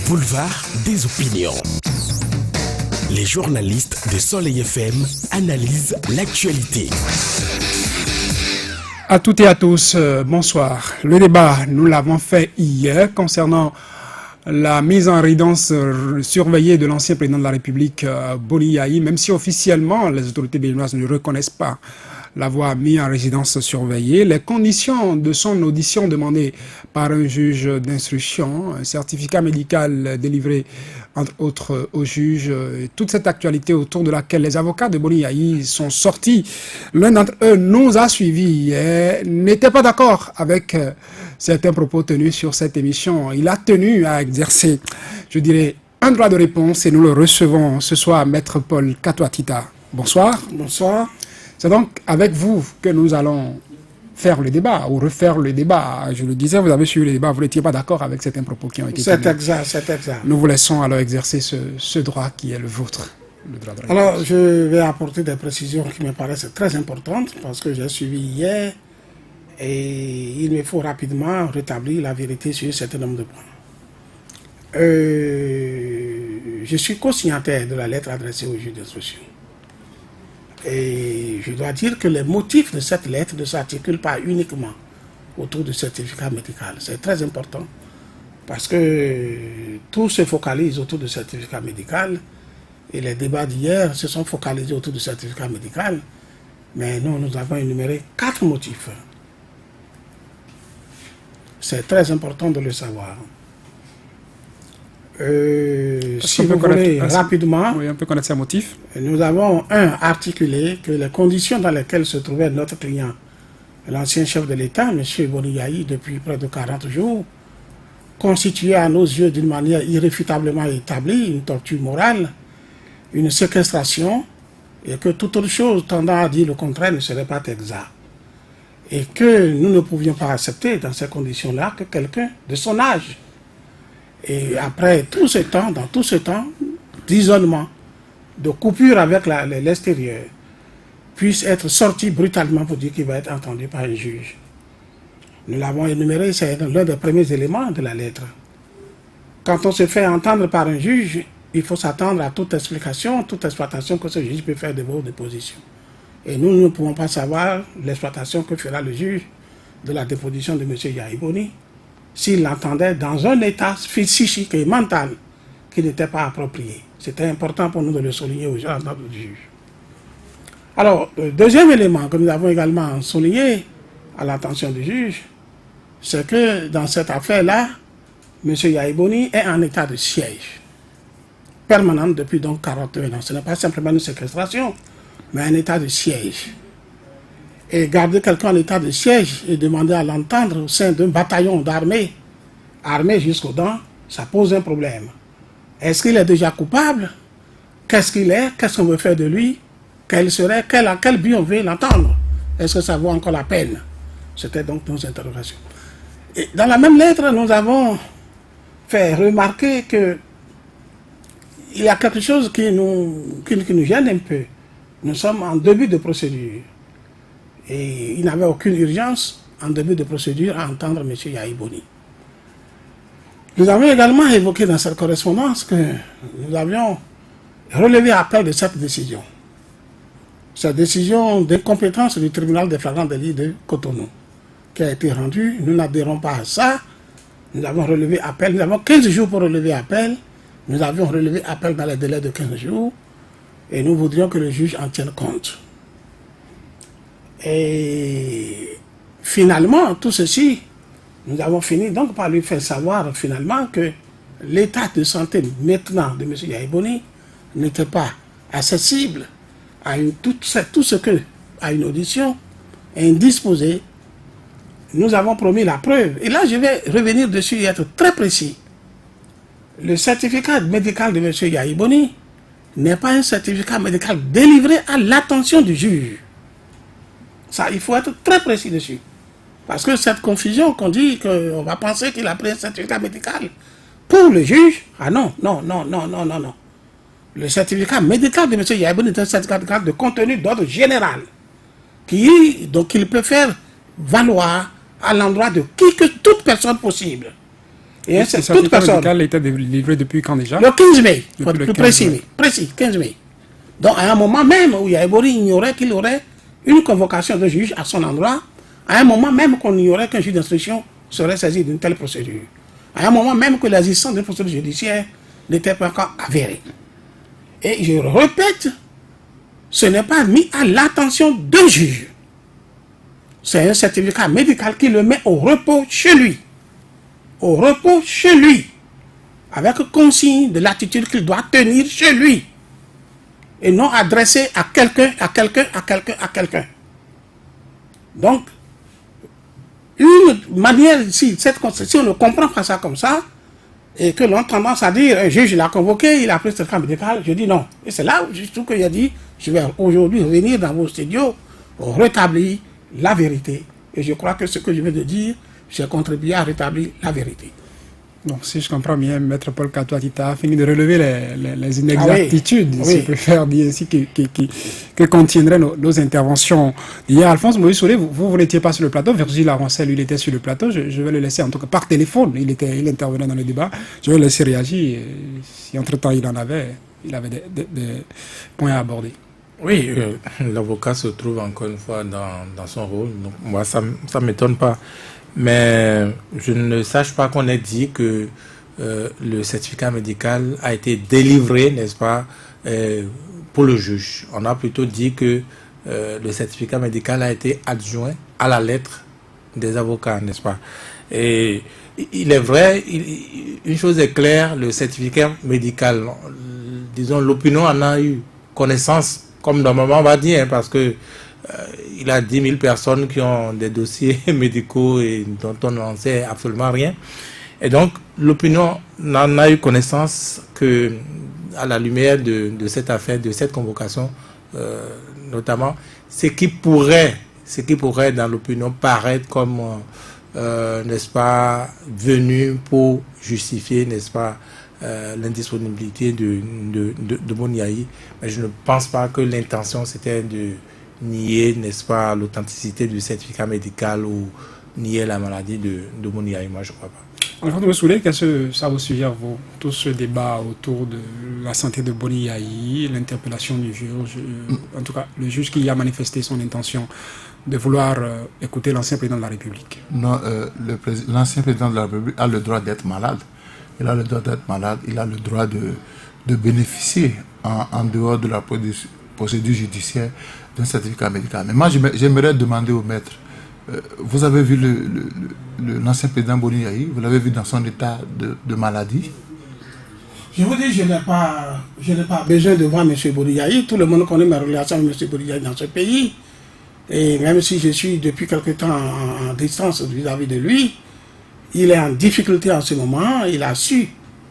boulevard des opinions. Les journalistes de Soleil FM analysent l'actualité. À toutes et à tous, bonsoir. Le débat, nous l'avons fait hier concernant la mise en résidence surveillée de l'ancien président de la République, Boni Yayi, même si officiellement les autorités béninoises ne reconnaissent pas l'avoir mis en résidence surveillée. Les conditions de son audition demandées par un juge d'instruction, un certificat médical délivré entre autres au juge, toute cette actualité autour de laquelle les avocats de Boni Yayi sont sortis. L'un d'entre eux nous a suivis et n'était pas d'accord avec certains propos tenus sur cette émission. Il a tenu à exercer, je dirais, un droit de réponse et nous le recevons ce soir, Maître Paul Katouatita. Bonsoir. Bonsoir. C'est donc avec vous que nous allons faire le débat ou refaire le débat. Je le disais, vous avez suivi le débat, vous n'étiez pas d'accord avec certains propos qui ont été tenus. C'est exact, c'est exact. Nous vous laissons alors exercer ce droit qui est le vôtre. Le droit de réponse. Alors, je vais apporter des précisions qui me paraissent très importantes parce que j'ai suivi hier et il me faut rapidement rétablir la vérité sur un certain nombre de points. Je suis co-signataire de la lettre adressée au juge d'instruction. Et je dois dire que les motifs de cette lettre ne s'articulent pas uniquement autour du certificat médical. C'est très important parce que tout se focalise autour du certificat médical et les débats d'hier se sont focalisés autour du certificat médical. Mais nous avons énuméré 4 motifs. C'est très important de le savoir. Si vous voulez rapidement, oui, on peut connaître ces motifs. Nous avons articulé que les conditions dans lesquelles se trouvait notre client, l'ancien chef de l'État, M. Boni Yayi, depuis près de 40 jours, constituait à nos yeux d'une manière irréfutablement établie une torture morale, une séquestration, et que toute autre chose tendant à dire le contraire ne serait pas exact. Et que nous ne pouvions pas accepter dans ces conditions-là que quelqu'un de son âge, et après tout ce temps, dans tout ce temps d'isolement, de coupure avec l'extérieur, puisse être sorti brutalement pour dire qu'il va être entendu par un juge. Nous l'avons énuméré, c'est l'un des premiers éléments de la lettre. Quand on se fait entendre par un juge, il faut s'attendre à toute explication, toute exploitation que ce juge peut faire de vos dépositions. Et nous ne pouvons pas savoir l'exploitation que fera le juge de la déposition de M. Yayi Boni s'il l'entendait dans un état psychique et mental qui n'était pas approprié. C'était important pour nous de le souligner aux gens du juge. Alors, le deuxième élément que nous avons également souligné à l'attention du juge, c'est que dans cette affaire-là, M. Yayi Boni est en état de siège permanent depuis donc 41 ans. Ce n'est pas simplement une séquestration, mais un état de siège. Et garder quelqu'un en état de siège et demander à l'entendre au sein d'un bataillon d'armée, armé jusqu'aux dents, ça pose un problème. Est-ce qu'il est déjà coupable? Qu'est-ce qu'il est? Qu'est-ce qu'on veut faire de lui? Quel but on veut l'entendre? Est-ce que ça vaut encore la peine? C'était donc nos interrogations. Et dans la même lettre, nous avons fait remarquer que il y a quelque chose qui nous gêne un peu. Nous sommes en début de procédure. Et il n'avait aucune urgence en début de procédure à entendre M. Yayi Boni. Nous avons également évoqué dans cette correspondance que nous avions relevé appel de cette décision. Cette décision d'incompétence du tribunal des flagrants délits de Cotonou qui a été rendue. Nous n'adhérons pas à ça. Nous avons relevé appel. Nous avons 15 jours pour relever appel. Nous avions relevé appel dans les délais de 15 jours. Et nous voudrions que le juge en tienne compte. Et finalement, tout ceci, nous avons fini donc par lui faire savoir finalement que l'état de santé maintenant de M. Yayi Boni n'était pas accessible à tout ce que, à une audition indisposée. Nous avons promis la preuve. Et là, je vais revenir dessus et être très précis. Le certificat médical de M. Yayi Boni n'est pas un certificat médical délivré à l'attention du juge. Ça, il faut être très précis dessus. Parce que cette confusion qu'on dit qu'on va penser qu'il a pris un certificat médical pour le juge, ah non. Le certificat médical de M. Yayi Boni est un certificat médical de contenu d'ordre général donc il peut faire valoir à l'endroit de toute personne possible. Et le certificat médical était livré depuis quand déjà? Le 15 mai, Depuis le plus 15 mai. précis, 15 mai. Donc à un moment même où Yaya Boni ignorait qu'il aurait une convocation de juge à son endroit, à un moment même qu'on ignorait qu'un juge d'instruction serait saisi d'une telle procédure, à un moment même que l'existence d'une procédure judiciaire n'était pas encore avérée. Et je répète, ce n'est pas mis à l'attention d'un juge. C'est un certificat médical qui le met au repos chez lui. Au repos chez lui. Avec consigne de l'attitude qu'il doit tenir chez lui. Et non adressé à quelqu'un. Donc, une manière, si on ne comprend pas ça comme ça, et que l'on a tendance à dire, un juge l'a convoqué, il a pris ce certificat médical, je dis non. Et c'est là où je trouve qu'il a dit, je vais aujourd'hui revenir dans vos studios, rétablir la vérité. Et je crois que ce que je viens de dire, j'ai contribué à rétablir la vérité. Donc, si je comprends bien, Maître Paul Katoa-Tita a fini de relever les inexactitudes, si je préfère dire ainsi, que contiendraient nos interventions. Hier, Alphonse Moïse Soulé, vous n'étiez pas sur le plateau. Virgile Laroncelle, lui, il était sur le plateau. Je vais le laisser, en tout cas par téléphone. Il intervenait dans le débat. Je vais le laisser réagir. Si entre-temps il avait des points à aborder. Oui, l'avocat se trouve encore une fois dans son rôle. Donc, moi, ça ne m'étonne pas. Mais je ne sache pas qu'on ait dit que le certificat médical a été délivré, n'est-ce pas, pour le juge. On a plutôt dit que le certificat médical a été adjoint à la lettre des avocats, n'est-ce pas. Et il est vrai, une chose est claire, le certificat médical, disons, l'opinion en a eu connaissance, comme normalement on va dire, hein, parce que il y a 10 000 personnes qui ont des dossiers médicaux et dont on n'en sait absolument rien. Et donc, l'opinion n'en a eu connaissance que à la lumière de cette affaire, de cette convocation, notamment, ce qui pourrait dans l'opinion paraître comme, n'est-ce pas, venu pour justifier, n'est-ce pas, l'indisponibilité de Boni Yayi. Mais je ne pense pas que l'intention c'était de nier, n'est-ce pas, l'authenticité du certificat médical ou nier la maladie de Boni Yayi. Moi, je ne crois pas. Alors, vous souvenez qu'est-ce que ça vous suggère, vous, tout ce débat autour de la santé de Boni Yayi, l'interpellation du juge, en tout cas, le juge qui a manifesté son intention de vouloir écouter l'ancien président de la République? Non, l'ancien président de la République a le droit d'être malade. Il a le droit d'être malade, il a le droit de bénéficier en dehors de la procédure judiciaire d'un certificat médical. Mais moi, j'aimerais demander au maître, vous avez vu l'ancien président Boni Yayi, vous l'avez vu dans son état de maladie? Je vous dis, je n'ai pas besoin de voir M. Boni Yayi. Tout le monde connaît ma relation avec M. Boni Yayi dans ce pays. Et même si je suis depuis quelque temps en distance vis-à-vis de lui, il est en difficulté en ce moment. Il a su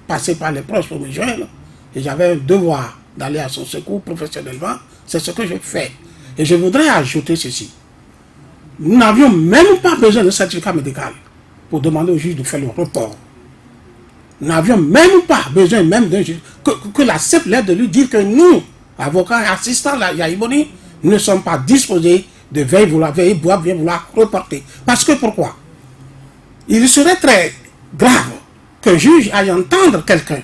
passer par les proches pour me joindre. Et j'avais un devoir d'aller à son secours professionnellement. C'est ce que je fais. Et je voudrais ajouter ceci. Nous n'avions même pas besoin de certificat médical pour demander au juge de faire le report. Nous n'avions même pas besoin même d'un juge. Que la simple lettre de lui dire que nous, avocats et assistants à Yayi Boni, ne sommes pas disposés de veiller vouloir reporter. Parce que pourquoi? Il serait très grave qu'un juge aille entendre quelqu'un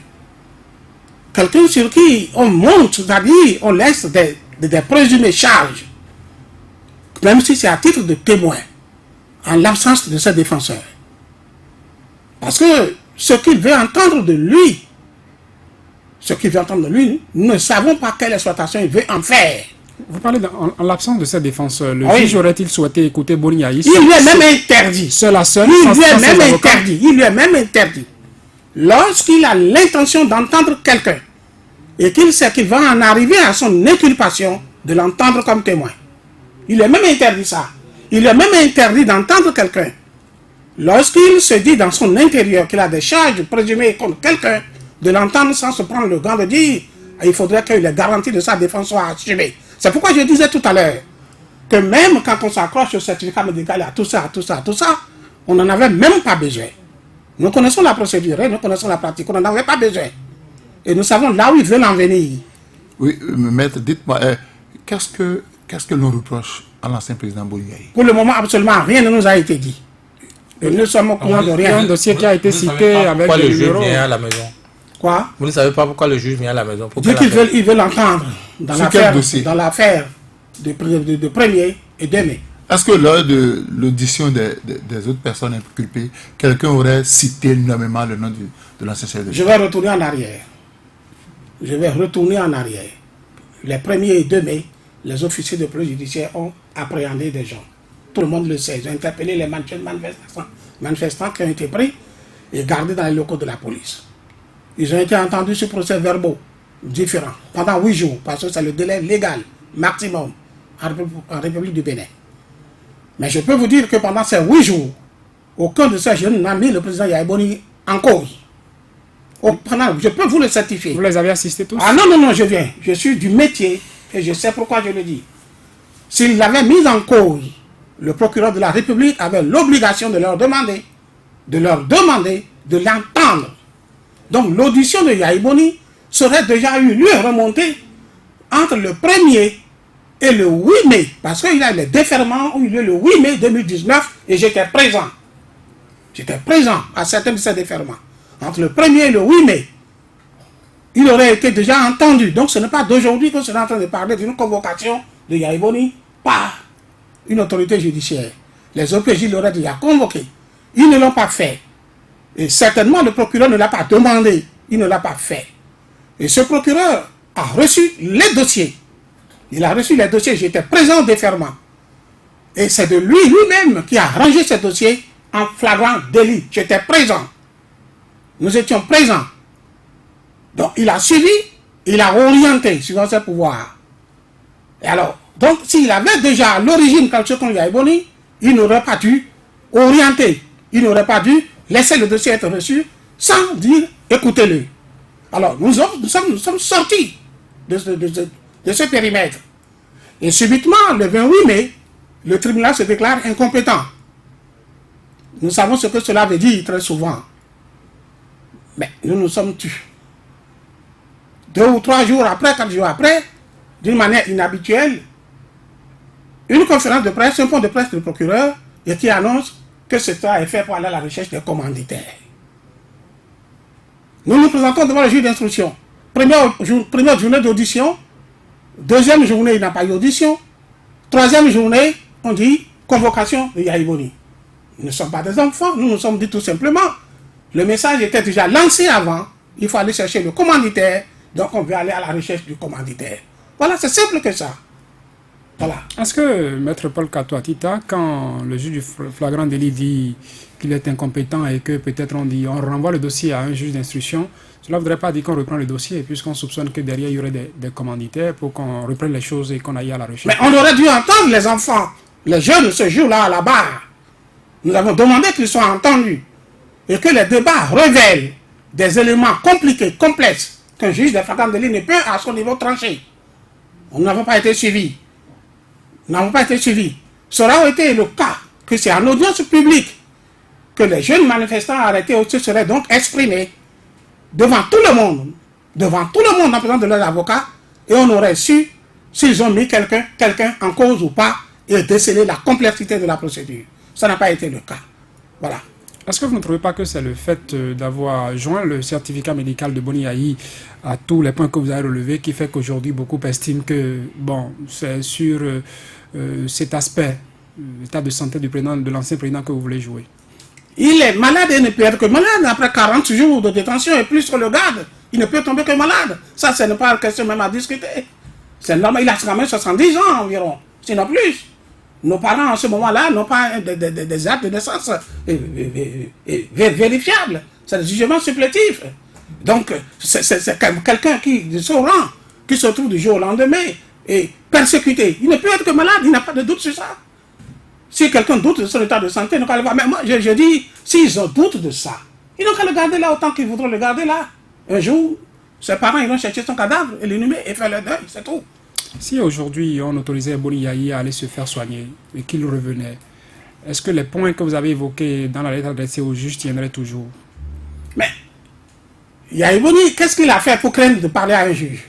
sur qui on monte, c'est-à-dire on laisse des présumées charges, même si c'est à titre de témoin, en l'absence de ses défenseurs. Parce que ce qu'il veut entendre de lui, nous ne savons pas quelle exploitation il veut en faire. Vous parlez en l'absence de ses défenseurs. Le juge aurait-il souhaité écouter Boni Yayi? Il lui est même interdit. Seul à seul. Il lui est même interdit. Lorsqu'il a l'intention d'entendre quelqu'un et qu'il sait qu'il va en arriver à son inculpation, de l'entendre comme témoin. Il est même interdit ça. Il est même interdit d'entendre quelqu'un. Lorsqu'il se dit dans son intérieur qu'il a des charges présumées contre quelqu'un, de l'entendre sans se prendre le gant de dire il faudrait que les garanties de sa défense soient assumées. C'est pourquoi je disais tout à l'heure que même quand on s'accroche au certificat médical à tout ça, on n'en avait même pas besoin. Nous connaissons la procédure, nous connaissons la pratique, on n'en avait pas besoin. Et nous savons là où ils veulent en venir. Oui, maître, dites-moi, qu'est-ce que l'on reproche à l'ancien président Boni Yayi? Pour le moment, absolument rien ne nous a été dit. Et nous sommes au courant de Il y a un rien. dossier qui a été cité avec Pourquoi des le juge numéros. vient à la maison? Quoi? Vous ne savez pas pourquoi le juge vient à la maison? Pour Dès quelle qu'ils affaire? veulent entendre Sur quel dossier? dans l'affaire de 1er et 2 mai. Est-ce que lors de l'audition des autres personnes inculpées, quelqu'un aurait cité nommément le nom de l'ancien chef de Je vais retourner en arrière. Les 1er et 2 mai, les officiers de police judiciaire ont appréhendé des gens. Tout le monde le sait. Ils ont interpellé les manifestants qui ont été pris et gardés dans les locaux de la police. Ils ont été entendus sur procès verbaux différents pendant 8 jours, parce que c'est le délai légal maximum en République du Bénin. Mais je peux vous dire que pendant ces 8 jours, aucun de ces jeunes n'a mis le président Yahya Boni en cause. Je peux vous le certifier. Vous les avez assistés tous? Ah non, je viens. Je suis du métier et je sais pourquoi je le dis. S'il l'avait mis en cause, le procureur de la République avait l'obligation de leur demander de l'entendre. Donc l'audition de Yahya Boni serait déjà eu lieu remonter entre le 1er et le 8 mai, parce qu'il y a le déferment eu lieu le 8 mai 2019 et j'étais présent. J'étais présent à certains de ces déferments. Entre le 1er et le 8 mai, il aurait été déjà entendu. Donc ce n'est pas d'aujourd'hui que je suis en train de parler d'une convocation de Yahya Boni par une autorité judiciaire. Les OPJ l'auraient déjà convoqué. Ils ne l'ont pas fait. Et certainement le procureur ne l'a pas demandé. Il ne l'a pas fait. Et ce procureur a reçu les dossiers. Il a reçu les dossiers. J'étais présent au déferment. Et c'est de lui-même qui a rangé ces dossiers en flagrant délit. J'étais présent. Nous étions présents. Donc il a suivi, il a orienté suivant ses pouvoirs. Et alors, donc s'il avait déjà à l'origine quelque chose contre Yahya Boni, il n'aurait pas dû orienter. Il n'aurait pas dû laisser le dossier être reçu sans dire écoutez-le. Alors nous sommes sortis de ce périmètre. Et subitement, le 28 mai, le tribunal se déclare incompétent. Nous savons ce que cela veut dire très souvent. Mais nous nous sommes tus. 2 ou 3 jours après, 4 jours après, d'une manière inhabituelle, une conférence de presse, un point de presse du procureur, et qui annonce que cela est fait pour aller à la recherche des commanditaires. Nous nous présentons devant le juge d'instruction. Première journée d'audition, deuxième journée, il n'a pas eu d'audition. Troisième journée, on dit convocation de Yahya Boni. Nous ne sommes pas des enfants, nous nous sommes dit tout simplement, le message était déjà lancé avant, il faut aller chercher le commanditaire, donc on veut aller à la recherche du commanditaire. Voilà, c'est simple que ça. Voilà. Est-ce que Maître Paul Katoatita, quand le juge du flagrant délit dit qu'il est incompétent et que peut-être on renvoie le dossier à un juge d'instruction, cela ne voudrait pas dire qu'on reprend le dossier puisqu'on soupçonne que derrière il y aurait des commanditaires pour qu'on reprenne les choses et qu'on aille à la recherche? Mais on aurait dû entendre les enfants, les jeunes ce jour-là à la barre. Nous avons demandé qu'ils soient entendus et que les débats révèlent des éléments compliqués, complexes, qu'un juge de flagrant délit ne peut à son niveau trancher. Nous n'avons pas été suivis. Cela aurait été le cas que c'est en audience publique que les jeunes manifestants arrêtés se seraient donc exprimés devant tout le monde en présence de leurs avocats, et on aurait su s'ils ont mis quelqu'un en cause ou pas et déceler la complexité de la procédure. Ça n'a pas été le cas. Voilà. Est-ce que vous ne trouvez pas que c'est le fait d'avoir joint le certificat médical de Boni Yayi à tous les points que vous avez relevés qui fait qu'aujourd'hui beaucoup estiment que c'est sur cet aspect, l'état de santé de l'ancien président que vous voulez jouer? Il est malade et ne peut être que malade. Après 40 jours de détention et plus sur le garde, il ne peut tomber que malade. Ça, ce n'est pas une question même à discuter. C'est normal, il a quand même 70 ans environ, sinon plus. Nos parents, en ce moment-là, n'ont pas des actes de naissance vérifiables. C'est des jugements supplétifs. Donc, c'est quelqu'un qui, de son rang, qui se trouve du jour au lendemain, et persécuté. Il ne peut être que malade, il n'a pas de doute sur ça. Si quelqu'un doute de son état de santé, ils n'ont qu'à le voir. Mais moi, je dis, s'ils ont doute de ça, ils n'ont qu'à le garder là autant qu'ils voudront le garder là. Un jour, ses parents iront chercher son cadavre et l'inhumer et faire le deuil, c'est tout. Si aujourd'hui on autorisait Boni Yayi à aller se faire soigner et qu'il revenait, est-ce que les points que vous avez évoqués dans la lettre adressée au juge tiendraient toujours? Mais Yahya Boni, qu'est-ce qu'il a fait pour craindre de parler à un juge?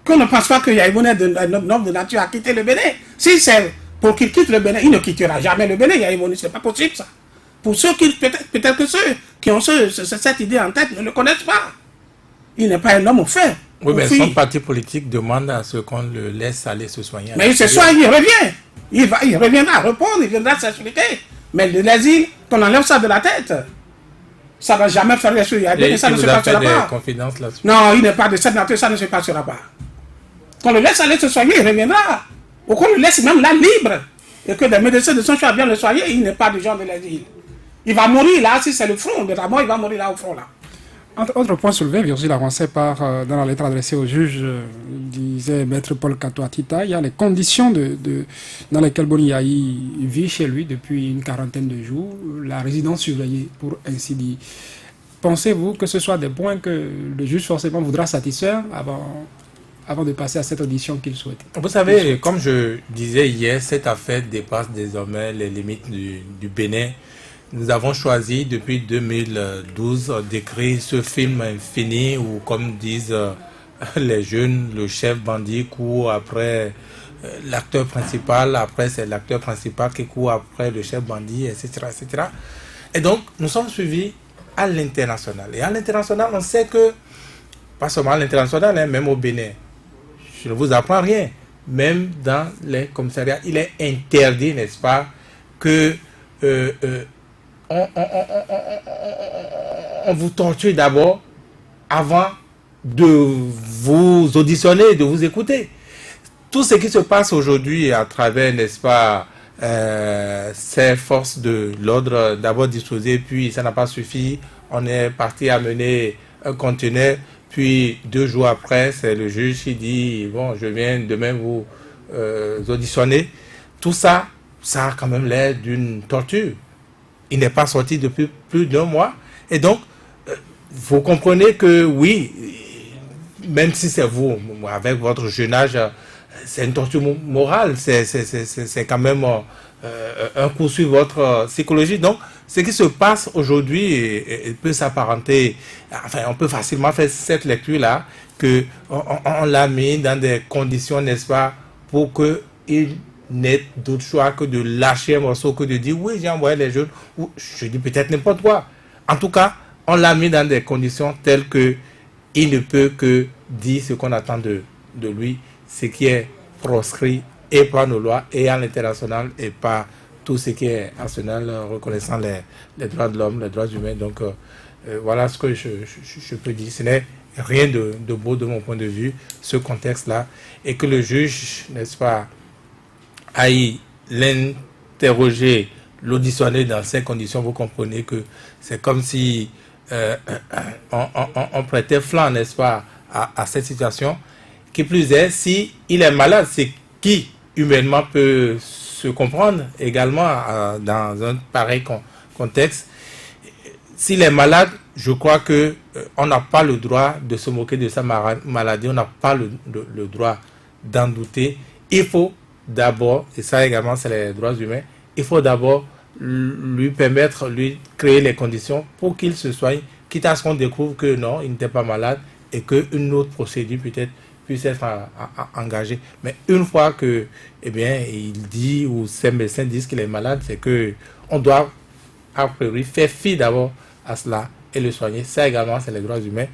Qu'on ne pense pas que Yahya Boni est un homme de nature à quitter le Bénin. Si c'est pour qu'il quitte le Bénin. Il ne quittera jamais le Bénin, Yaya Boni, c'est pas possible ça. Pour ceux qui, peut-être que ceux qui ont cette idée en tête ne le connaissent pas. Il n'est pas un homme au fait. Oui, mais son parti politique demande à ce qu'on le laisse aller se soigner. Mais il se soigne, il revient. Il reviendra répondre, il viendra s'expliquer. Mais de l'asile, qu'on enlève ça de la tête, ça ne va jamais faire les choses. Et ça ne se passera passera pas. Confidences là-dessus. Non, il n'est pas de cette nature, ça ne se passera pas. Qu'on le laisse aller se soigner, il reviendra. Ou qu'on le laisse même là libre. Et que des médecins de son choix viennent le soigner, il n'est pas du genre de l'asile. Il va mourir là, si c'est le front de la mort, il va mourir là au front là. Autre point soulevé, Virgile avancé dans la lettre adressée au juge, disait Maître Paul Katoatita, il y a les conditions dans lesquelles Boni Yayi vit chez lui depuis une quarantaine de jours, la résidence surveillée pour ainsi dire. Pensez-vous que ce soit des points que le juge forcément voudra satisfaire avant de passer à cette audition qu'il souhaite? Vous savez, comme je disais hier, cette affaire dépasse désormais les limites du Bénin. Nous avons choisi depuis 2012 d'écrire ce film infini où, comme disent les jeunes, le chef bandit court après l'acteur principal, après c'est l'acteur principal qui court après le chef bandit, etc., etc. Et donc, nous sommes suivis à l'international. Et à l'international, on sait que, pas seulement à l'international, hein, même au Bénin, je ne vous apprends rien, même dans les commissariats, il est interdit, n'est-ce pas, que on vous torture d'abord avant de vous auditionner, de vous écouter. Tout ce qui se passe aujourd'hui à travers, n'est-ce pas, ces forces de l'ordre d'abord disposées, puis ça n'a pas suffi, on est parti amener un conteneur, puis 2 jours après, c'est le juge qui dit, bon, je viens demain vous auditionner. Tout ça, ça a quand même l'air d'une torture. Il n'est pas sorti depuis plus d'1 mois. Et donc, vous comprenez que oui, même si c'est vous, avec votre jeune âge, c'est une torture morale. C'est quand même un coup sur votre psychologie. Donc, ce qui se passe aujourd'hui peut s'apparenter... Enfin, on peut facilement faire cette lecture-là, qu'on l'a mis dans des conditions, n'est-ce pas, pour qu'il n'est d'autre choix que de lâcher un morceau, que de dire oui, j'ai envoyé les jeunes, ou je dis peut-être n'importe quoi. En tout cas, on l'a mis dans des conditions telles que il ne peut que dire ce qu'on attend de lui, ce qui est proscrit et par nos lois et à l'international et par tout ce qui est national reconnaissant les droits de l'homme, les droits humains. Donc voilà ce que je peux dire. Ce n'est rien de beau de mon point de vue, ce contexte-là, et que le juge, n'est-ce pas, aille l'interroger, l'auditionner dans ces conditions. Vous comprenez que c'est comme si on prêtait flanc, n'est-ce pas, à cette situation. Qui plus est, si il est malade, c'est qui humainement peut se comprendre également dans un pareil contexte. S'il est malade, je crois que on n'a pas le droit de se moquer de sa maladie, on n'a pas le droit d'en douter. Il faut d'abord, et ça également c'est les droits humains, il faut d'abord lui permettre, lui créer les conditions pour qu'il se soigne, quitte à ce qu'on découvre que non, il n'était pas malade et qu'une autre procédure peut-être puisse être engagée. Mais une fois que, eh bien, il dit ou ses médecins disent qu'il est malade, c'est que on doit a priori faire fi d'abord à cela et le soigner. Ça également c'est les droits humains,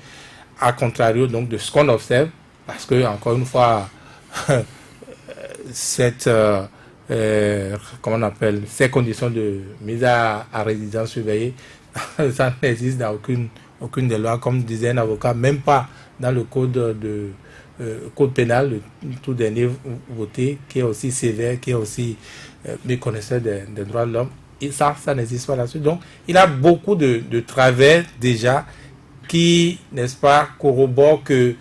à contrario donc de ce qu'on observe, parce que encore une fois cette comment on appelle, ces conditions de mise à résidence surveillée, ça n'existe dans aucune des lois, comme disait un avocat, même pas dans le code code pénal, le tout dernier voté, qui est aussi sévère, qui est aussi méconnaisseur des droits de l'homme. Et ça n'existe pas là-dessus. Donc, il a beaucoup de travers déjà qui, n'est-ce pas, corroborent que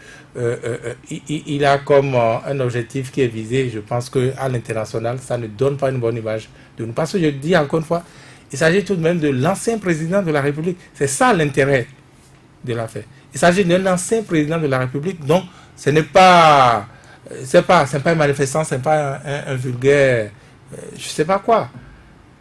il a comme un objectif qui est visé. Je pense qu'à l'international, ça ne donne pas une bonne image de nous. Parce que je dis encore une fois, il s'agit tout de même de l'ancien président de la République. C'est ça l'intérêt de l'affaire. Il s'agit d'un ancien président de la République. Donc, ce n'est pas, c'est pas un manifestant, c'est pas un vulgaire, je sais pas quoi.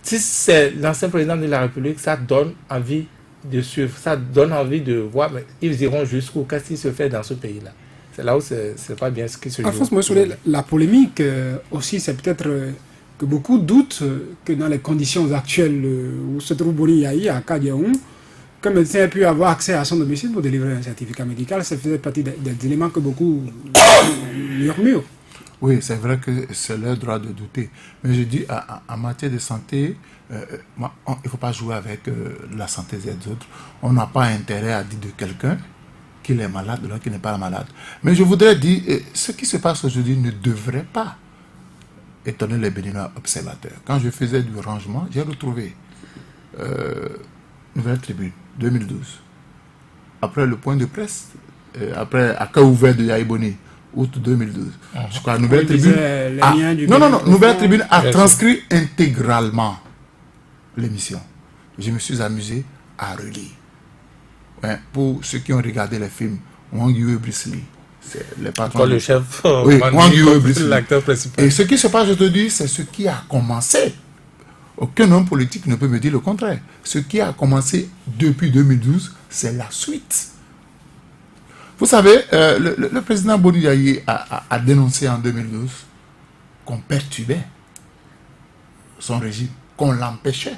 Si c'est l'ancien président de la République, ça donne envie de suivre, ça donne envie de voir, mais ils iront jusqu'où, qu'est-ce qui se fait dans ce pays-là. C'est là où c'est pas bien ce qui se joue. Alphonse Moïse, la polémique aussi, c'est peut-être que beaucoup doutent que dans les conditions actuelles où se trouve Boni Yayi à Kadiaoum, qu'un médecin ait pu avoir accès à son domicile pour délivrer un certificat médical, ça faisait partie des éléments que beaucoup murmurent. Oui, c'est vrai que c'est leur droit de douter. Mais je dis, en matière de santé, il ne faut pas jouer avec la santé des autres. On n'a pas intérêt à dire de quelqu'un qu'il est malade, de l'autre qui n'est pas malade. Mais je voudrais dire, ce qui se passe aujourd'hui ne devrait pas étonner les Béninois observateurs. Quand je faisais du rangement, j'ai retrouvé Nouvelle Tribune, 2012. Après le point de presse, après accueil ouvert de Yayi Boni, août 2012. Je crois Nouvelle Tribune. Nouvelle Tribune a transcrit intégralement l'émission. Je me suis amusé à relire. Ouais, pour ceux qui ont regardé les films, Wang Yue Bruce Lee, c'est le patron. Le chef, oui, Wang Yue Bruce Lee, l'acteur principal. Et ce qui se passe aujourd'hui, c'est ce qui a commencé. Aucun homme politique ne peut me dire le contraire. Ce qui a commencé depuis 2012, c'est la suite. Vous savez, le président Boni Yayi a dénoncé en 2012 qu'on perturbait son régime, qu'on l'empêchait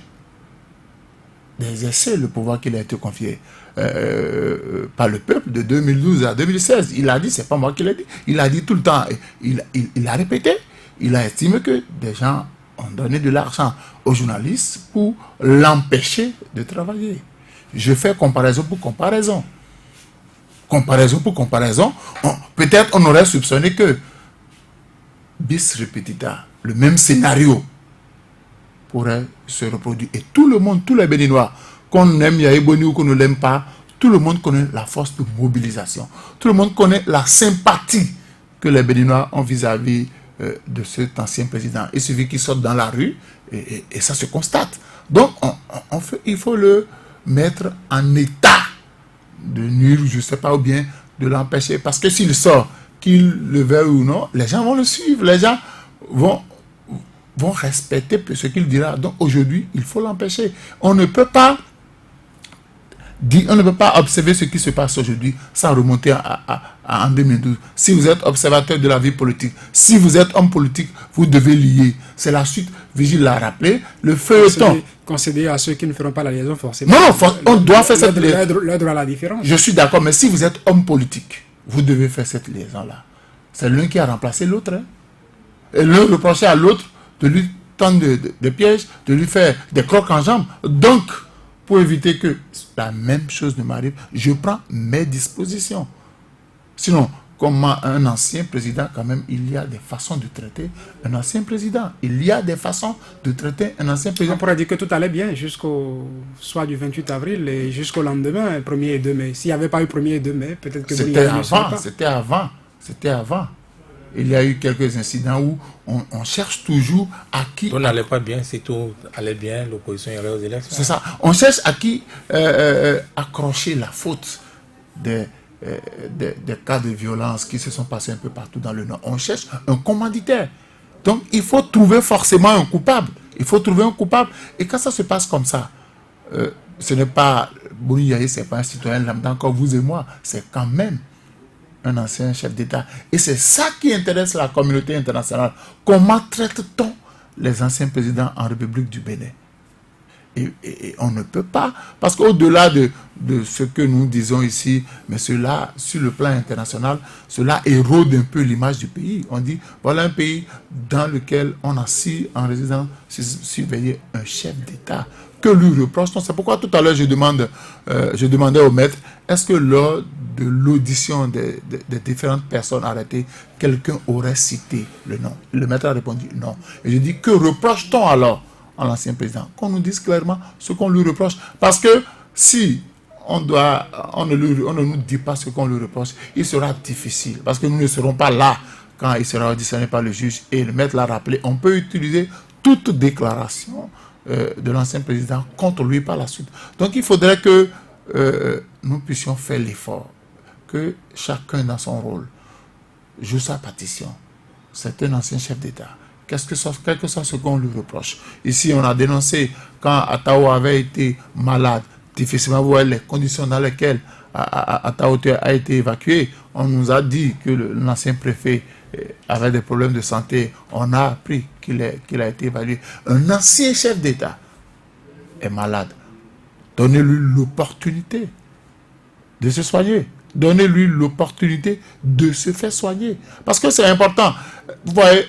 d'exercer le pouvoir qu'il a été confié par le peuple de 2012 à 2016. Il a dit, c'est pas moi qui l'ai dit, il a dit tout le temps, il a répété, il a estimé que des gens ont donné de l'argent aux journalistes pour l'empêcher de travailler. Je fais comparaison pour comparaison. Comparaison pour comparaison, peut-être on aurait soupçonné que bis repetita, le même scénario pourrait se reproduire. Et tout le monde, tous les Béninois, qu'on aime Yayi Boni ou qu'on ne l'aime pas, tout le monde connaît la force de mobilisation. Tout le monde connaît la sympathie que les Béninois ont vis-à-vis de cet ancien président. Il suffit qu'il sorte dans la rue et ça se constate. Donc, il faut le mettre en état de nuire, je ne sais pas, ou bien de l'empêcher. Parce que s'il sort, qu'il le veuille ou non, les gens vont le suivre. Les gens vont respecter ce qu'il dira. Donc aujourd'hui, il faut l'empêcher. On ne peut pas observer ce qui se passe aujourd'hui sans remonter en 2012. Si vous êtes observateur de la vie politique, si vous êtes homme politique, vous devez lier. C'est la suite. Vigile l'a rappelé. Le feuilleton. Concéder à ceux qui ne feront pas la liaison forcément. Non, on doit faire cette liaison. Leur droit à la différence. Je suis d'accord, mais si vous êtes homme politique, vous devez faire cette liaison-là. C'est l'un qui a remplacé l'autre. Hein. Et l'un reprochait à l'autre de lui tendre des pièges, de lui faire des crocs en jambes. Donc, pour éviter que la même chose ne m'arrive, je prends mes dispositions. Sinon, comme un ancien président, quand même, il y a des façons de traiter un ancien président. Il y a des façons de traiter un ancien président. On pourrait dire que tout allait bien jusqu'au soir du 28 avril et jusqu'au lendemain, 1er et 2 mai. S'il n'y avait pas eu 1er et 2 mai, peut-être que... C'était avant. Il y a eu quelques incidents où on cherche toujours à qui... Tout n'allait pas bien, si tout allait bien, l'opposition irait aux élections. C'est ça. On cherche à qui accrocher la faute des cas de violence qui se sont passés un peu partout dans le Nord. On cherche un commanditaire. Donc, il faut trouver forcément un coupable. Et quand ça se passe comme ça, ce n'est pas... Boni Yayi, ce n'est pas un citoyen lambda comme vous et moi. C'est quand même un ancien chef d'État. Et c'est ça qui intéresse la communauté internationale. Comment traite-t-on les anciens présidents en République du Bénin? Et on ne peut pas, parce qu'au-delà de ce que nous disons ici, mais cela, sur le plan international, cela érode un peu l'image du pays. On dit, voilà un pays dans lequel on a en résidence surveillé un chef d'État. Que lui reproche-t-on? C'est pourquoi tout à l'heure je demandais au maître, est-ce que lors de l'audition des différentes personnes arrêtées, quelqu'un aurait cité le nom? Le maître a répondu non. Et je dis, que reproche-t-on alors à l'ancien président? Qu'on nous dise clairement ce qu'on lui reproche. Parce que si on ne nous dit pas ce qu'on lui reproche, il sera difficile. Parce que nous ne serons pas là quand il sera auditionné par le juge. Et le maître l'a rappelé, on peut utiliser toute déclaration de l'ancien président contre lui par la suite. Donc il faudrait que nous puissions faire l'effort, que chacun dans son rôle joue sa partition. C'est un ancien chef d'État. Quel que soit ce qu'on lui reproche. Ici, on a dénoncé quand Atao avait été malade, difficilement voir les conditions dans lesquelles Atao a été évacué. On nous a dit que l'ancien préfet avait des problèmes de santé, on a appris qu'il a été évalué. Un ancien chef d'État est malade. Donnez-lui l'opportunité de se soigner. Donnez-lui l'opportunité de se faire soigner. Parce que c'est important. Vous voyez,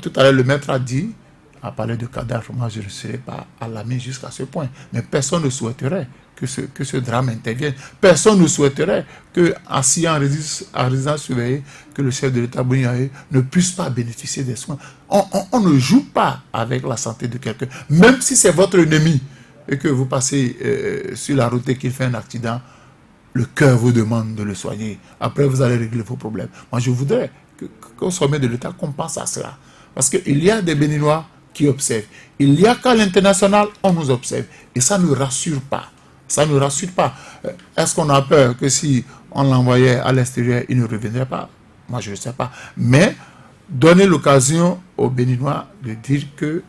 tout à l'heure, le maître a parlé de cadavre. Moi, je ne serais pas à la main jusqu'à ce point. Mais personne ne souhaiterait que ce drame intervienne. Personne ne souhaiterait que, assis en résidence surveillée, que le chef de l'État Boni Yayi ne puisse pas bénéficier des soins. On ne joue pas avec la santé de quelqu'un. Même si c'est votre ennemi et que vous passez sur la route et qu'il fait un accident, le cœur vous demande de le soigner. Après, vous allez régler vos problèmes. Moi, je voudrais qu'au sommet de l'État, qu'on pense à cela. Parce qu'il y a des Béninois qui observent. Il y a qu'à l'international, on nous observe. Et ça ne nous rassure pas. Ça ne nous rassure pas. Est-ce qu'on a peur que si on l'envoyait à l'extérieur, il ne reviendrait pas? Moi, je ne sais pas. Mais donner l'occasion aux Béninois de dire que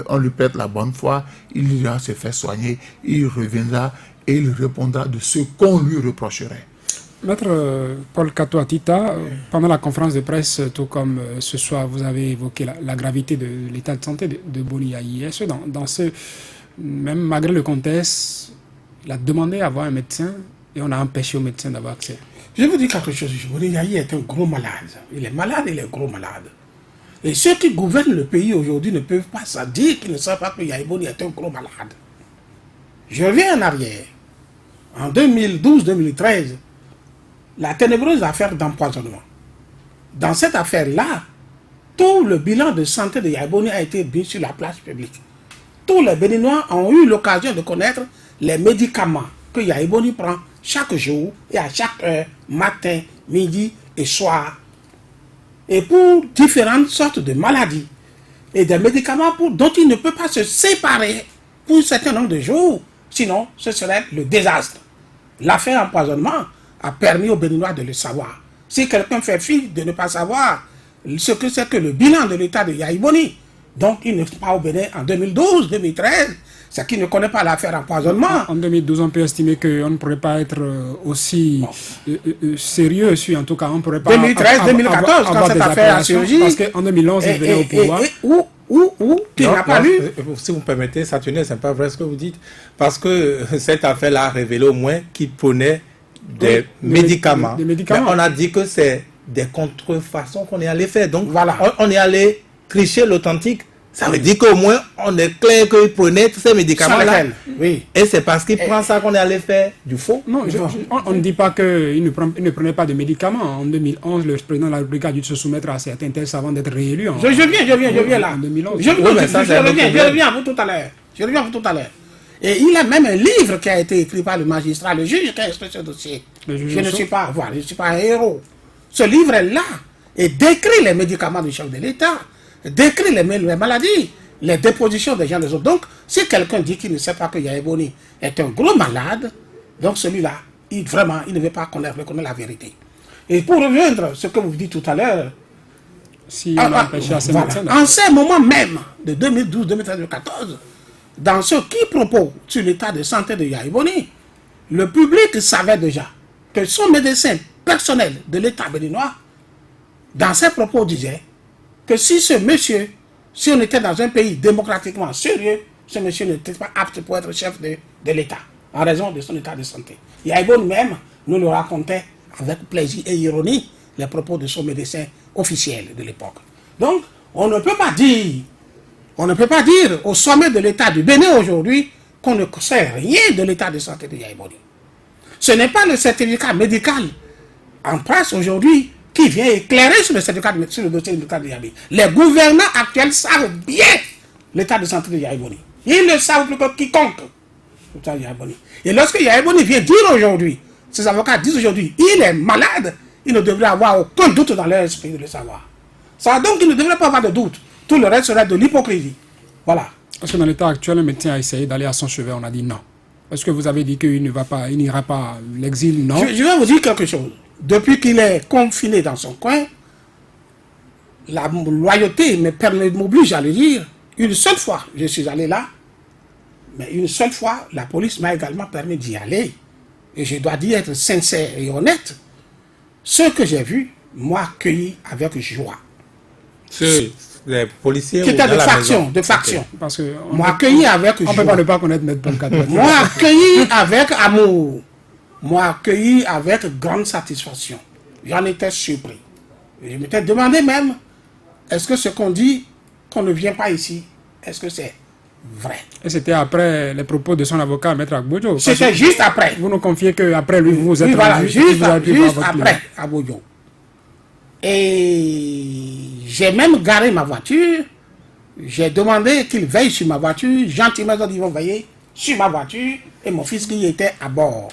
on lui prête la bonne foi, il ira se faire soigner, il reviendra et il répondra de ce qu'on lui reprocherait. Maître Paul Kato Atita, pendant la conférence de presse, tout comme ce soir, vous avez évoqué la gravité de l'état de santé de Boni Yayi. Est-ce que dans ce, même malgré le contexte, il a demandé à voir un médecin et on a empêché au médecin d'avoir accès? Je vous dis quelque chose, Boni Yayi est un gros malade. Il est malade, il est gros malade. Et ceux qui gouvernent le pays aujourd'hui ne peuvent pas se dire qu'ils ne savent pas que Yayi Boni est un gros malade. Je reviens en arrière. En 2012-2013, la ténébreuse affaire d'empoisonnement. Dans cette affaire-là, tout le bilan de santé de Yayi Boni a été mis sur la place publique. Tous les Béninois ont eu l'occasion de connaître les médicaments que Yayi Boni prend chaque jour et à chaque heure, matin, midi et soir. Et pour différentes sortes de maladies. Et des médicaments dont il ne peut pas se séparer pour un certain nombre de jours. Sinon, ce serait le désastre. L'affaire empoisonnement a permis aux Béninois de le savoir. Si quelqu'un fait fi de ne pas savoir ce que c'est que le bilan de l'état de Yayi Boni, donc il n'est pas au Bénin en 2012-2013, c'est qu'il ne connaît pas l'affaire empoisonnement. En 2012, on peut estimer qu'on ne pourrait pas être aussi sérieux, en tout cas, on ne pourrait pas... 2013-2014, quand cette affaire a surgi... Parce qu'en 2011, il venait au pouvoir. Tu n'as pas lu? Si vous me permettez, Saturnin, ce n'est pas vrai ce que vous dites. Parce que cette affaire-là a révélé au moins qu'il prenait des médicaments. Des médicaments. Mais on a dit que c'est des contrefaçons qu'on est allé faire. Donc voilà, on est allé tricher l'authentique. Ça veut dire qu'au moins, on est clair qu'il prenait tous ces médicaments-là. Oui. Et c'est parce qu'il prend ça qu'on est allé faire du faux. Non, on ne dit pas qu'il ne prenait pas de médicaments. En 2011, le président de la République a dû se soumettre à certains tests avant d'être réélu. Je viens là. En 2011. Je reviens à vous tout à l'heure. Et il y a même un livre qui a été écrit par le magistrat, le juge qui a instruit ce dossier. Je ne suis pas un héros. Ce livre-là décrit les médicaments du chef de l'État, décrit les maladies, les dépositions des gens des autres. Donc, si quelqu'un dit qu'il ne sait pas que Yayi Boni est un gros malade, donc celui-là, il ne veut pas reconnaître la vérité. Et pour rejoindre ce que vous dites tout à l'heure, en ces moments même de 2012, 2013, 2014, dans ce qui propose sur l'état de santé de Yayi Boni, le public savait déjà que son médecin personnel de l'État béninois, dans ses propos, disait que si on était dans un pays démocratiquement sérieux, ce monsieur n'était pas apte pour être chef de l'État, en raison de son état de santé. Yayi Boni même nous le racontait avec plaisir et ironie les propos de son médecin officiel de l'époque. Donc, on ne peut pas dire au sommet de l'État du Bénin aujourd'hui qu'on ne sait rien de l'état de santé de Yayi Boni. Ce n'est pas le certificat médical en place aujourd'hui qui vient éclairer sur le dossier médical de Yayi Boni. Les gouvernants actuels savent bien l'état de santé de Yayi Boni. Ils le savent plus que quiconque. Et lorsque Yayi Boni vient dire aujourd'hui, ses avocats disent aujourd'hui, il est malade, il ne devrait avoir aucun doute dans leur esprit de le savoir. Ça, donc, il ne devrait pas avoir de doute. Tout le reste serait de l'hypocrisie. Voilà. Parce que dans l'état actuel, le médecin a essayé d'aller à son chevet, on a dit non. Est-ce que vous avez dit qu'il n'ira pas à l'exil? Non. Je vais vous dire quelque chose. Depuis qu'il est confiné dans son coin, la loyauté m'oblige à le dire. Une seule fois, je suis allé là, mais une seule fois, la police m'a également permis d'y aller. Et je dois dire être sincère et honnête. Ce que j'ai vu m'ont accueilli avec joie. Les policiers Qui étaient dans de la faction, maison. de faction. Parce que M'ont accueilli avec on ne peut joie. pas ne pas connaître Maître Paul Kadouati. M'ont accueilli avec amour. M'ont accueilli avec grande satisfaction. J'en étais surpris. Et je m'étais demandé même, est-ce que ce qu'on dit, qu'on ne vient pas ici, est-ce que c'est vrai? Et c'était après les propos de son avocat, Maître Agbodjo. C'était juste après. Vous nous confiez qu'après lui, vous vous êtes Oui, voilà, rendu et juste, vous avez pu voir votre après, à Bodjon. Et j'ai même garé ma voiture. J'ai demandé qu'ils veillent sur ma voiture. Gentiment, ils vont veiller sur ma voiture. Et mon fils qui était à bord.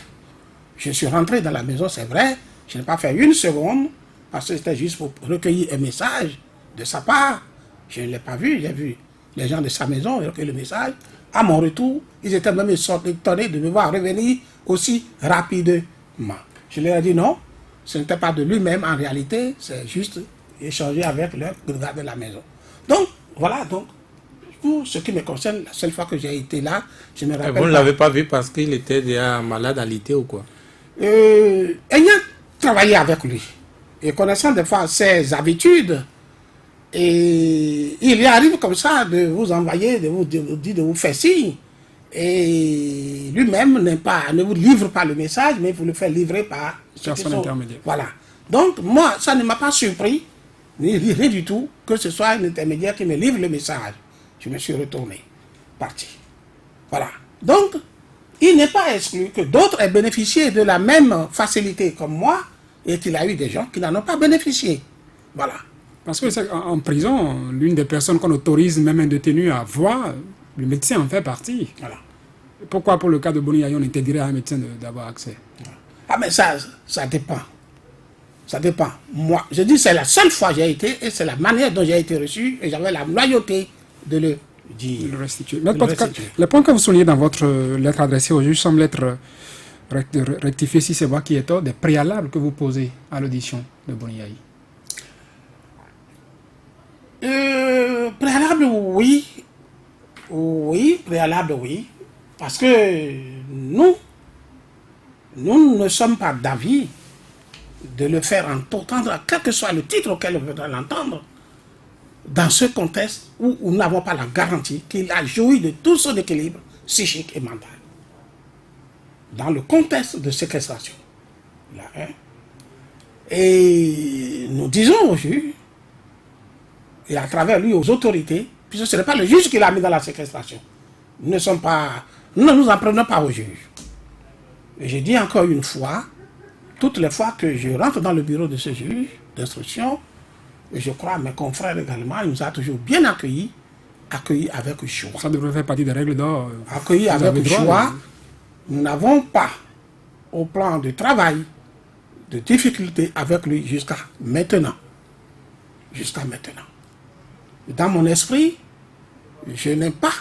Je suis rentré dans la maison, c'est vrai. Je n'ai pas fait une seconde. Parce que c'était juste pour recueillir un message de sa part. Je ne l'ai pas vu. J'ai vu les gens de sa maison recueillir le message. À mon retour, ils étaient même étonnés de me voir revenir aussi rapidement. Je leur ai dit non, ce n'était pas de lui-même en réalité, c'est juste échanger avec le gars de la maison. Donc, voilà, donc, pour ce qui me concerne, la seule fois que j'ai été là, je me rappelle Vous ne pas. l'avez pas vu parce qu'il était déjà malade à l'ité ou quoi? Ayant travaillé avec lui, et connaissant des fois ses habitudes, et il lui arrive comme ça de vous envoyer, de vous dire de vous faire signe. Et lui-même ne vous livre pas le message, mais vous le fait livrer par Personne intermédiaire. Voilà. Donc, moi, ça ne m'a pas surpris, ni rien du tout, que ce soit un intermédiaire qui me livre le message. Je me suis retourné, parti. Voilà. Donc, il n'est pas exclu que d'autres aient bénéficié de la même facilité comme moi, et qu'il y a eu des gens qui n'en ont pas bénéficié. Voilà. Parce que c'est en prison, l'une des personnes qu'on autorise même un détenu à voir, le médecin en fait partie. Voilà. Pourquoi pour le cas de Boni Yayi, on interdirait à un médecin d'avoir accès? Ah mais ça dépend. Ça dépend. Moi, je dis c'est la seule fois que j'ai été, et c'est la manière dont j'ai été reçu, et j'avais la loyauté de le dire. Le restituer. De Maître le Paul, restituer. le point que vous soulignez dans votre lettre adressée au juge semble être rectifié, si c'est moi qui ai tort, des préalables que vous posez à l'audition de Boni Yayi. Préalable, oui. Oui, préalable, oui. Parce que nous ne sommes pas d'avis de le faire entendre, quel que soit le titre auquel on voudra l'entendre, dans ce contexte où nous n'avons pas la garantie qu'il a joui de tout son équilibre psychique et mental. Dans le contexte de séquestration. Là, hein. Et nous disons au juge, et à travers lui aux autorités, puisque ce n'est pas le juge qui l'a mis dans la séquestration. Nous ne nous en prenons pas au juge. Et je dis encore une fois, toutes les fois que je rentre dans le bureau de ce juge d'instruction, et je crois mes confrères également, il nous a toujours bien accueillis avec joie. Ça devrait faire partie des règles d'or. Accueillis Vous avez avec droit, joie. Nous n'avons pas, au plan de travail, de difficultés avec lui jusqu'à maintenant. Jusqu'à maintenant. Dans mon esprit, je n'ai pas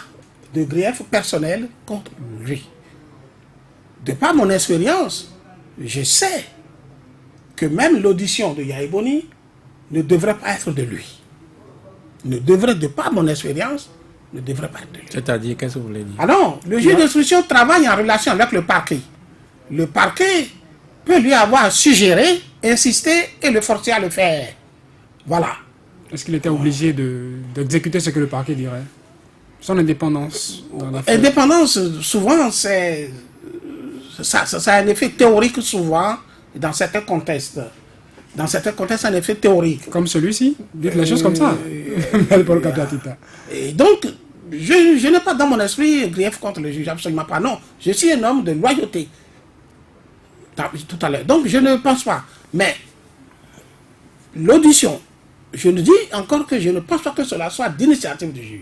de grief personnel contre lui. De par mon expérience, je sais que même l'audition de Yayi Boni ne devrait pas être de lui. De par mon expérience, ne devrait pas être de lui. C'est-à-dire, qu'est-ce que vous voulez dire? Ah non, le juge d'instruction travaille en relation avec le parquet. Le parquet peut lui avoir suggéré, insisté et le forcer à le faire. Voilà. Est-ce qu'il était obligé d'exécuter ce que le parquet dirait? Son indépendance dans l'affaire. Indépendance, souvent, ça a un effet théorique souvent dans certains contextes. Dans certains contextes, un effet théorique. Comme celui-ci? Dites les choses comme ça. Maître Paul Kadouati. Et donc, je n'ai pas dans mon esprit grief contre le juge, absolument pas. Non, je suis un homme de loyauté. Tout à l'heure. Donc, je ne pense pas. Mais, l'audition, je ne dis encore que je ne pense pas que cela soit d'initiative du juge.